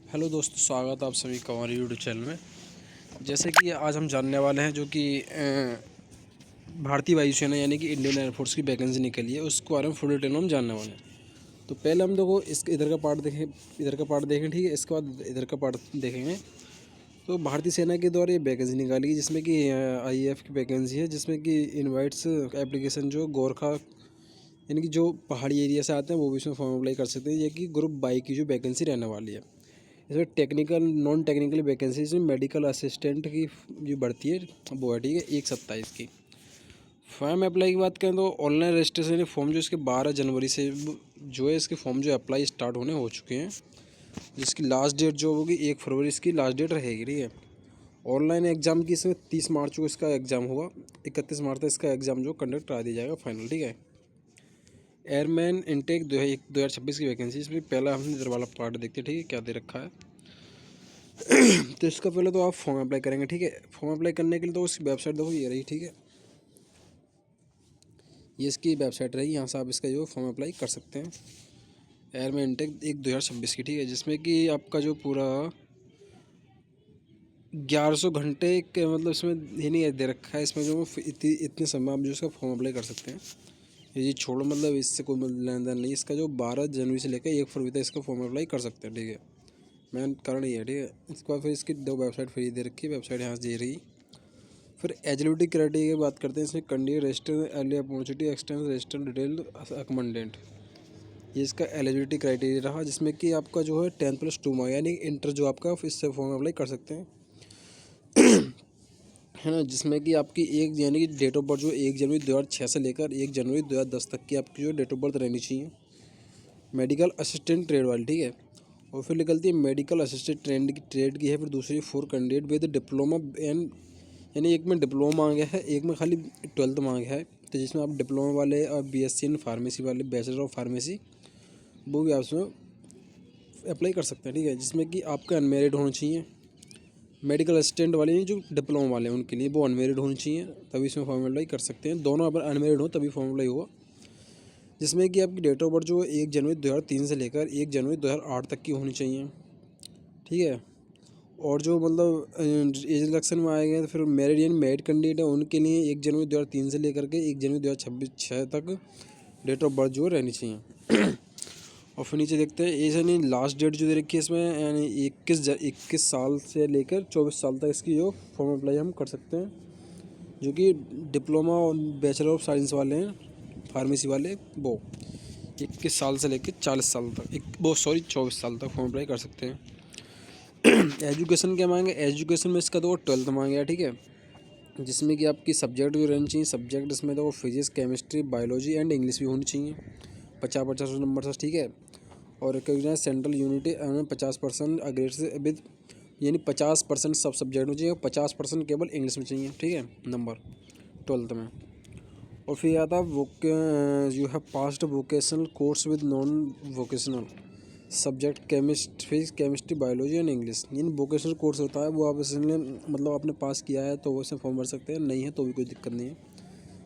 Hello दोस्तों, स्वागत है आप सभी का हमारे यूट्यूब चैनल में। जैसे कि आज हम जानने वाले हैं जो कि भारतीय वायुसेना यानी कि इंडियन एयरफोर्स की वैकेंसी निकली है, उसके बारे में फुल डिटेल में हम जानने वाले हैं। तो पहले हम देखो इस इधर का पार्ट देखें, ठीक है। इसके बाद इधर का पार्ट देखेंगे। तो भारतीय सेना के द्वारा ये वैकेंसी निकाली गई, जिसमें कि IAF की वैकेंसी है, जिसमें कि इन्वाइट्स एप्लीकेशन जो गोरखा यानी कि जो पहाड़ी एरिया से आते हैं वो भी इसमें फॉर्म अप्लाई कर सकते हैं। ये कि ग्रुप 22 की जो वैकेंसी रहने वाली है। इसमें टेक्निकल नॉन टेक्निकल वैकेंसी, इसमें मेडिकल असिस्टेंट की जो बढ़ती है वो है, ठीक है, 1/27 की। फॉर्म अप्लाई की बात करें तो ऑनलाइन रजिस्ट्रेशन फॉर्म जो इसके 12 जनवरी से जो है इसके फॉर्म जो अप्लाई स्टार्ट होने हो चुके हैं, जिसकी लास्ट डेट जो होगी 1 फरवरी इसकी लास्ट डेट रहेगी, ठीक है। ऑनलाइन एग्ज़ाम की इसमें 30 मार्च को इसका एग्ज़ाम होगा, 31 मार्च तक इसका एग्ज़ाम जो कंडक्ट करा दिया जाएगा फाइनल, ठीक है। एयरमैन इनटेक 2026 की वैकेंसी, इसमें पहला हमने इधर वाला पार्ट देखते हैं, ठीक है, क्या दे रखा है। तो इसका पहले तो आप फॉर्म अप्लाई करेंगे, ठीक है। फॉर्म अप्लाई करने के लिए तो उसकी वेबसाइट देखो, ये रही, ठीक है। ये इसकी वेबसाइट रही, यहाँ से आप इसका जो फॉर्म अप्लाई कर सकते हैं। एयरमैन इनटेक 2026 की, ठीक है, जिसमें कि आपका जो पूरा 1100 घंटे के मतलब इसमें ये नहीं दे रखा है, इसमें जो इतने समय आप जो इसका फॉर्म अप्लाई कर सकते हैं। ये छोड़ो, मतलब इससे कोई लेन देन नहीं। इसका जो 12 जनवरी से लेकर 1 फरवरी तक इसका फॉर्म अप्लाई कर सकते हैं, ठीक है। मेन कारण ये है, ठीक है। इसके बाद फिर इसकी 2 वेबसाइट फ्री दे रखी है, वेबसाइट यहाँ से दे रही। फिर एलिजिबिलिटी क्राइटेरिया की बात करते हैं। इसमें कैंडिडेट रजिस्टर अर्ली अपॉर्चुनिटी एक्सटेंस रजिस्टर डिटेल अकमेंडेंट, ये इसका एलिजिबिलिटी क्राइटेरिया रहा, जिसमें कि आपका जो है 10+2 मार्क्स यानी इंटर जो आपका इससे फॉर्म अप्लाई कर सकते हैं, है ना। जिसमें कि आपकी एक यानी कि डेट ऑफ बर्थ जो 1 जनवरी 2006 से लेकर 1 जनवरी 2010 तक की आपकी जो डेट ऑफ बर्थ रहनी चाहिए। मेडिकल असिस्टेंट ट्रेड वाली, ठीक है। और फिर निकलती है मेडिकल असिस्टेंट ट्रेड की है। फिर दूसरी 4 कैंडिडेट विद डिप्लोमा एंड यानी एक में डिप्लोमा मांगा है, एक में खाली 12th मांगा है। तो जिसमें आप डिप्लोमा वाले और BSc इन फार्मेसी वाले, बैचलर ऑफ फार्मेसी, वो भी आप उसमें अप्लाई कर सकते हैं, ठीक है। जिसमें कि आपका अनमेरिड होना चाहिए। मेडिकल असिस्टेंट वाले जो डिप्लोमा वाले हैं उनके लिए वो अनमेरिड होनी चाहिए, तभी इसमें फॉर्म अप्लाई कर सकते हैं। दोनों अगर अनमेरिड हो तभी फॉर्म अप्लाई होगा। जिसमें कि आपकी डेट ऑफ बर्थ जो 1 जनवरी 2003 से लेकर 1 जनवरी 2008 तक की होनी चाहिए, ठीक है। और जो मतलब एज रिलेक्शन में आएंगे तो फिर मैरिड यानी मैरिड कैंडिडेट है उनके लिए 1 जनवरी 2003 से लेकर के 1 जनवरी 2026 तक डेट ऑफ बर्थ जो रहनी चाहिए। और फिर नीचे देखते हैं एज यानी लास्ट डेट जो दे रखी है इसमें, यानी 21 साल से लेकर 24 साल तक इसकी जो फॉर्म अप्लाई हम कर सकते हैं, जो कि डिप्लोमा और बैचलर ऑफ साइंस वाले हैं, फार्मेसी वाले, वो 21 साल से लेकर 40 साल तक 24 साल तक फॉर्म अप्लाई कर सकते हैं। एजुकेशन क्या मांगे, एजुकेशन में इसका तो 12th मांगे, ठीक है। जिसमें कि आपकी सब्जेक्ट जो रहनी चाहिए, सब्जेक्ट इसमें तो physics, chemistry, biology and English भी होनी चाहिए, 50-50 नंबर से, ठीक है। और रिकॉग्नाइज सेंट्रल यूनिटी 50% अग्रेड से विद यानी 50% सब सब्जेक्ट में चाहिए, 50% केवल इंग्लिश में चाहिए, ठीक है, नंबर 12th में। और फिर आता है you have passed vocational course with non vocational subject chemistry biology and English, यानी वोकेशनल कोर्स होता है वो आप इसलिए मतलब आपने पास किया है तो वो इसमें फॉर्म भर सकते हैं, नहीं है तो भी कोई दिक्कत नहीं है।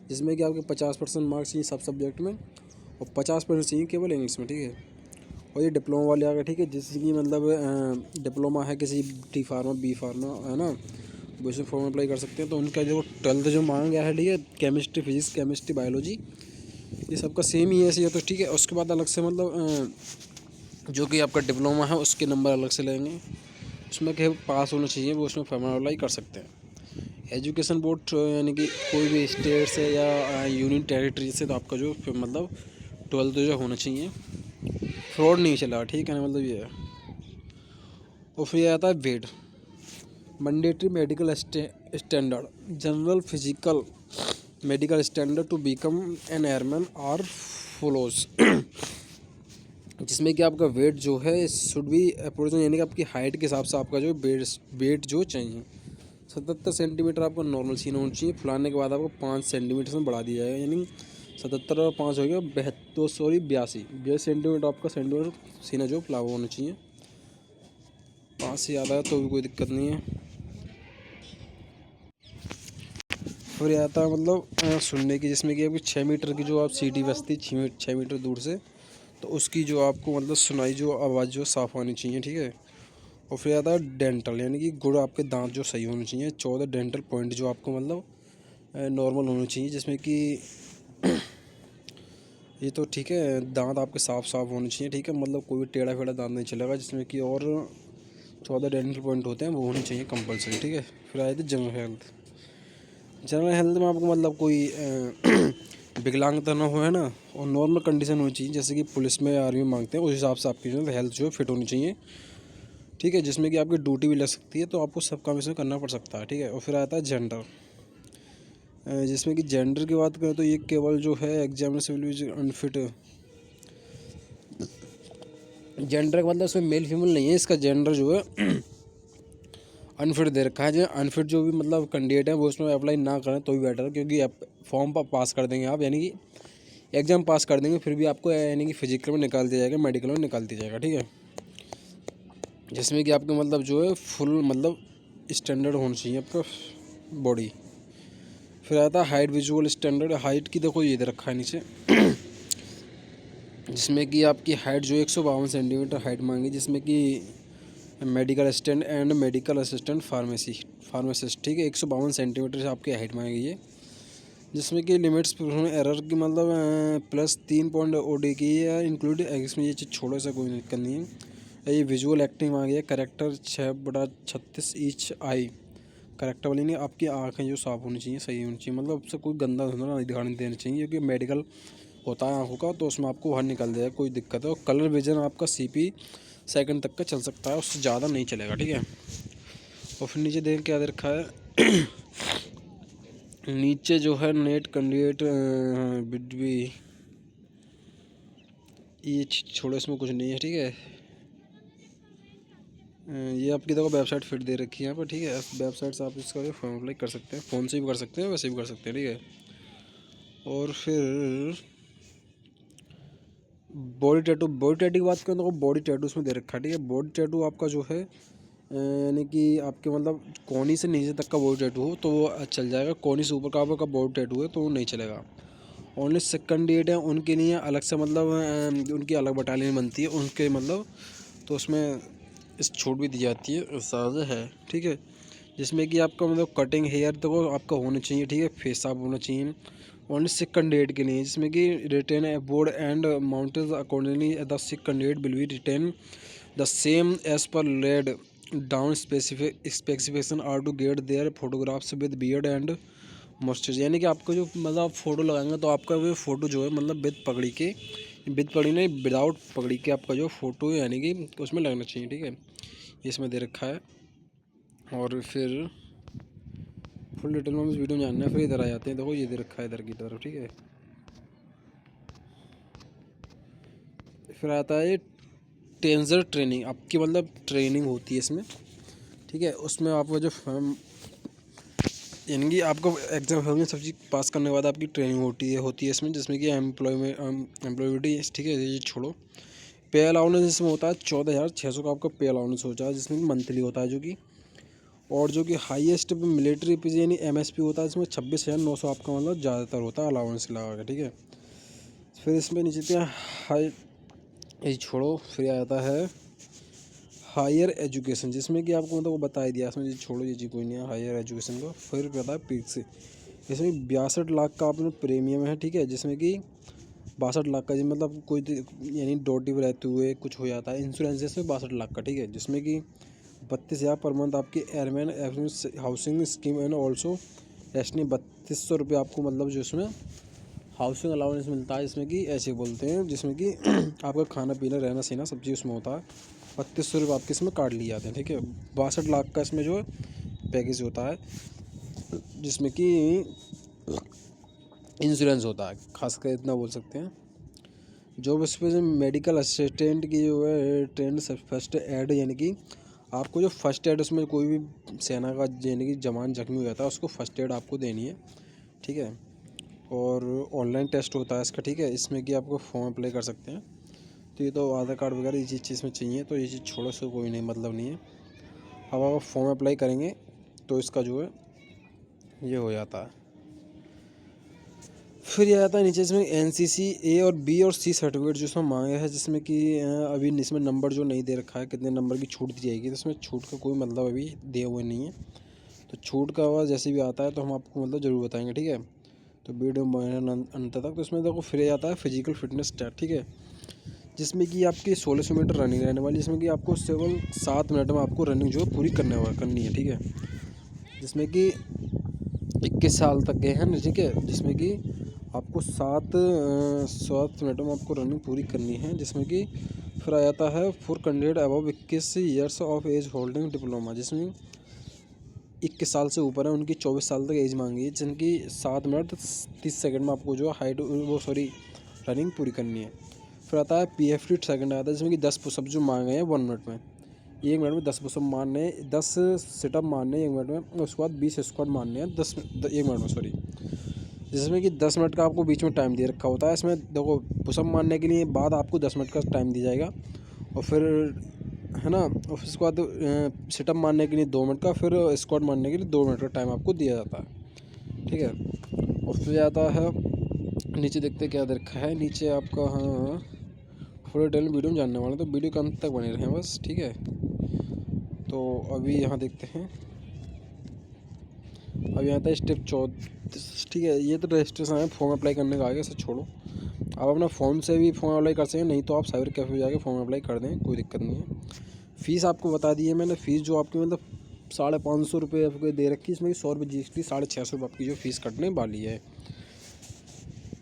जिसमें कि आपके 50% मार्क्स चाहिए सब सब्जेक्ट में और 50% चाहिए केवल इंग्लिश में, ठीक है। और ये डिप्लोमा वाले आ गए, ठीक है, जिसकी मतलब डिप्लोमा है किसी टी फार्मा बी फार्मा, है ना, वो इसमें फॉर्म अप्लाई कर सकते हैं। तो उनका जो 12th जो मांगा गया है, ठीक है, केमिस्ट्री, फिजिक्स, केमिस्ट्री, बायोलॉजी, ये सबका सेम ही है ऐसे, तो ठीक है। उसके बाद अलग से मतलब जो कि आपका डिप्लोमा है उसके नंबर अलग से लेंगे, उसमें क्या पास होना चाहिए, वो उसमें फॉर्म अप्लाई कर सकते हैं। एजुकेशन बोर्ड यानी कि कोई भी स्टेट से या यूनियन टेरिटरी से, तो आपका जो मतलब 12th जो होना चाहिए, फ्रॉड नहीं चला, ठीक है ना, मतलब ये है। और फिर आता है weight, mandatory medical standard, general physical medical standard to become an airman are follows. जिसमें कि आपका वेट जो है शुड बी अप्रोच यानी कि आपकी हाइट के हिसाब से आपका जो वेट जो चाहिए 77 सेंटीमीटर आपका नॉर्मल सीना होना चाहिए। फुलाने के बाद आपको 5 सेंटीमीटर में बढ़ा दिया जाएगा, यानी 77 और 5 हो गया 82 सेंटीमीटर आपका सीना जो फुला हुआ होना चाहिए। 5 से ज़्यादा है तो भी कोई दिक्कत नहीं है। फिर आता है मतलब सुनने की, जिसमें कि आपकी 6 मीटर की जो आप सीटी बजती 6 मीटर दूर से, तो उसकी जो आपको मतलब सुनाई जो आवाज़ जो साफ़ आनी चाहिए, ठीक है। और फिर आता है डेंटल, यानी कि गुड़ आपके दांत जो सही होने चाहिए। 14 डेंटल पॉइंट जो आपको मतलब नॉर्मल होने चाहिए, जिसमें कि ये तो ठीक है, दांत आपके साफ साफ होने चाहिए, ठीक है, मतलब कोई भी टेढ़ा फेढ़ा दांत नहीं चलेगा, जिसमें कि और 14 डेंटल पॉइंट होते हैं वो होने चाहिए कंपलसरी, ठीक है। फिर आए थे जनरल हेल्थ। जनरल हेल्थ में आपको मतलब कोई विकलांगता ना हो, है ना, और नॉर्मल कंडीशन होनी चाहिए, जैसे कि पुलिस में आर्मी में मांगते हैं, उस हिसाब से आपकी जो है हेल्थ जो है फिट होनी चाहिए, ठीक है, जिसमें कि आपकी ड्यूटी भी लग सकती है, तो आपको सब काम इसमें करना पड़ सकता है, ठीक है। और फिर आता है जेंडर, जिसमें कि जेंडर की बात करें तो ये केवल जो है एग्जामिनेशन अनफिट, जेंडर का मतलब इसमें मेल फीमेल नहीं है, इसका जेंडर जो है अनफिट दे रखा है। जो अनफिट जो भी मतलब कैंडिडेट है वो उसमें अप्लाई ना करें तो भी बेटर है, क्योंकि आप फॉर्म पास कर देंगे आप, यानी कि एग्ज़ाम पास कर देंगे, फिर भी आपको यानी कि फिजिकल में निकाल दिया जाएगा, मेडिकल में निकाल दिया जाएगा, ठीक है, जिसमें कि आपका मतलब जो है फुल मतलब स्टैंडर्ड होना चाहिए आपका बॉडी। फिर आता है हाइट, विजुअल स्टैंडर्ड। हाइट की देखो ये दे रखा है नीचे जिसमें कि आपकी हाइट जो 152 सेंटीमीटर हाइट मांगी, जिसमें कि medical assistant and medical assistant pharmacist, ठीक है, 152 सेंटीमीटर से आपकी हाइट मांगी गई है, जिसमें कि लिमिट्स एरर की मतलब +3 OD की है इंक्लूड, इसमें ये चीज़ छोड़ो, से कोई दिक्कत नहीं है। ये विजुअल एक्टिंग मांगी है, करेक्टर 6/36 ईच आई, करेक्टर वाली नहीं, आपकी आँखें जो साफ़ होनी चाहिए, सही होनी चाहिए, मतलब उससे कोई गंदा धुंधा नहीं दिखाने देना चाहिए, क्योंकि मेडिकल होता है आँखों का, तो उसमें आपको बाहर निकल जाएगा कोई दिक्कत है। और कलर विजन आपका CP सेकंड तक का चल सकता है, उससे ज़्यादा नहीं चलेगा, ठीक है। और फिर नीचे देख क्या दे रखा है नीचे जो है नेट कैंडिडेट भी, ये छोड़ो, इसमें कुछ नहीं है, ठीक है। ये आपकी देखो वेबसाइट फिट दे रखी है यहाँ पर, ठीक है, वेबसाइट से आप इसका फॉर्म अप्लाई कर सकते हैं, फ़ोन से भी कर सकते हैं, वैसे भी कर सकते हैं, ठीक है। और फिर बॉडी टैटू की बात करें तो बॉडी टैटू उसमें दे रखा है, ठीक है। बॉडी टैटू आपका जो है यानी कि आपके मतलब कोहनी से नीचे तक का बॉडी टैटू हो तो वो चल जाएगा, कोहनी से ऊपर का आपका बॉडी टैटू है तो वो नहीं चलेगा। ओनली सेकंड 8 है उनके लिए अलग से मतलब उनकी अलग बटालियन बनती है उनके मतलब, तो उसमें इस छूट भी दी जाती है, साझा है, ठीक है, जिसमें कि आपका मतलब कटिंग हेयर तो वो आपका होना चाहिए, ठीक है, फेस साफ होना चाहिए ओनली सिक कैंडिडेट के लिए, जिसमें कि written board and montage accordingly the sick candidate will be written the same age per laid down specification are to get their photographs with beard and mustard, यानी कि आपको जो मतलब आप फ़ोटो लगाएंगे तो आपका वो फ़ोटो जो है मतलब विद पगड़ी नहीं, विदाउट पगड़ी के आपका जो फ़ोटो यानी कि उसमें लगना चाहिए, ठीक है, इसमें दे रखा है। और फिर फुल डिटेल में इस वीडियो में जानना है, फिर इधर आ जाते हैं, देखो ये दे रखा है इधर की तरफ, ठीक है। फिर आता है टेंजर ट्रेनिंग, आपकी मतलब ट्रेनिंग होती है इसमें, ठीक है, उसमें आपको जो यानी कि आपको एग्जाम में सब चीज़ पास करने के बाद आपकी ट्रेनिंग होती है इसमें, जिसमें कि एम्प्लॉयबिलिटी, ठीक है, ये छोड़ो। पे अलाउंस इसमें होता है 14,600 का आपका पे अलाउंस होता है, जिसमें मंथली होता है जो कि, और जो कि हाईएस्ट मिलिट्री पे यानी MSP होता है, इसमें 26,900 आपका मतलब ज़्यादातर होता है अलाउंस लगा के, ठीक है। फिर इसमें नीचे पे हाई, ये छोड़ो, फिर आता है हायर एजुकेशन, जिसमें कि आपको मतलब वो बता ही दिया, इसमें ये छोड़ो, ये चीज़ कोई नहीं है हायर एजुकेशन का। फिर पता है पीक से, इसमें 62 लाख का आपने प्रीमियम है, ठीक है, जिसमें कि 62 लाख का जी मतलब कोई यानी ड्यूटी पे रहते हुए कुछ हो जाता है, इंश्योरेंस इसमें 62 लाख का, ठीक है, जिसमें कि 32,000 पर मंथ आपकी airman housing scheme and also एस्टनी 3200 रुपये आपको मतलब जो इसमें हाउसिंग अलाउंस मिलता है, जिसमें कि ऐसे बोलते हैं, जिसमें कि आपका खाना पीना रहना सहना सब चीज़ उसमें होता है। 3200 रुपये आपके इसमें काट लिए जाते हैं, ठीक है। 62 लाख का इसमें जो पैकेज होता है, जिसमें कि इंश्योरेंस होता है, खासकर इतना बोल सकते हैं। जॉब स्पेशल मेडिकल असिस्टेंट की जो है ट्रेंड फर्स्ट एड, यानी कि आपको जो फर्स्ट एड उसमें कोई भी सेना का यानी कि जवान जख्मी हो जाता है उसको फर्स्ट एड आपको देनी है, ठीक है। और ऑनलाइन टेस्ट होता है इसका, ठीक है, इसमें कि आपको फॉर्म अप्लाई कर सकते हैं, तो ये तो आधार कार्ड वगैरह ये चीज़ में चाहिए, तो ये चीज़ छोड़ो, से कोई नहीं मतलब नहीं है। अब आप फॉर्म अप्लाई करेंगे तो इसका जो है ये हो जाता है। फिर ये आता है नीचे इसमें NCC A और B और C सर्टिफिकेट जो इसमें मांगे हैं, जिसमें कि अभी इसमें नंबर जो नहीं दे रखा है, कितने नंबर की छूट दी जाएगी, तो इसमें छूट का कोई मतलब अभी दिए हुए नहीं है। तो छूट का आवाज़ जैसे भी आता है तो हम आपको मतलब ज़रूर बताएंगे, ठीक है। तो वीडियो में अंत तक। तो इसमें देखो फिर आता है फिजिकल फिटनेस टेस्ट, ठीक है, जिसमें कि आपकी 1600 मीटर रनिंग रहने वाली, जिसमें कि आपको केवल 7 मिनट में आपको रनिंग जो है पूरी करनी है, ठीक है। जिसमें कि 21 साल तक के हैं, ठीक है, जिसमें कि आपको 7 मिनटों में आपको रनिंग पूरी करनी है। जिसमें कि फिर आ जाता है for candidate above 21 years of age holding diploma, जिसमें 21 साल से ऊपर है, उनकी 24 साल तक एज मांगी है, जिनकी 7 मिनट 30 सेकंड में आपको जो हाइट रनिंग पूरी करनी है। फिर आता है PFT सेकंड आता है, जिसमें कि 10 पुशअप जो मांगे हैं 1 मिनट में, 1 मिनट में 10 पुशअप मारने हैं, 10 सिटअप मारने हैं 1 मिनट में, और उसके बाद 20 स्क्वाट मारने हैं 1 मिनट में, जिसमें कि 10 मिनट का आपको बीच में टाइम दे रखा होता है। इसमें देखो पुशअप मारने के लिए बाद आपको 10 मिनट का टाइम दिया जाएगा, और फिर है ना, और फिर उसके बाद सिटअप मारने के लिए 2 मिनट का, फिर स्क्वाट मारने के लिए 2 मिनट का टाइम आपको दिया जाता है, ठीक है। और फिर आता है नीचे, देखते क्या दे रखा है नीचे आपका। हाँ, थोड़े डिटेल वीडियो में जानने वाले, तो वीडियो के अंत तक बने रहें बस, ठीक है। तो अभी यहाँ देखते हैं, अब यहाँ था स्टेप 34, ठीक है। ये तो रजिस्ट्रेशन है, फॉर्म अप्लाई करने का आगे से छोड़ो। आप अपना फ़ोन से भी फॉर्म अप्लाई कर सकते हैं, नहीं तो आप साइबर कैफे जाके फॉर्म अप्लाई कर दें, कोई दिक्कत नहीं है। फ़ीस आपको बता दी है मैंने, फ़ीस जो आपकी मतलब 550 रुपये आपको दे रखी है, इसमें 100 रुपये GST, 650 रुपये आपकी जो फ़ीस कटने वाली है,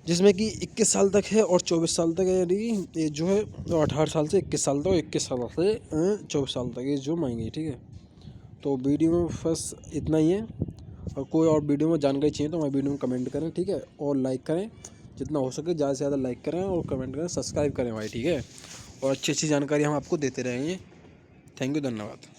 जिसमें कि 21 साल तक है और 24 साल तक है, यानी ये जो है 18 साल से 21 साल तक, और 21 साल से 24 साल तक ये जो मांगी, ठीक है। तो वीडियो में बस इतना ही है, और कोई और वीडियो में जानकारी चाहिए तो हमारे वीडियो में कमेंट करें, ठीक है, और लाइक करें, जितना हो सके ज़्यादा से ज़्यादा लाइक करें और कमेंट करें, सब्सक्राइब करें भाई, ठीक है। और अच्छी अच्छी जानकारी हम आपको देते रहेंगे। थैंक यू, धन्यवाद।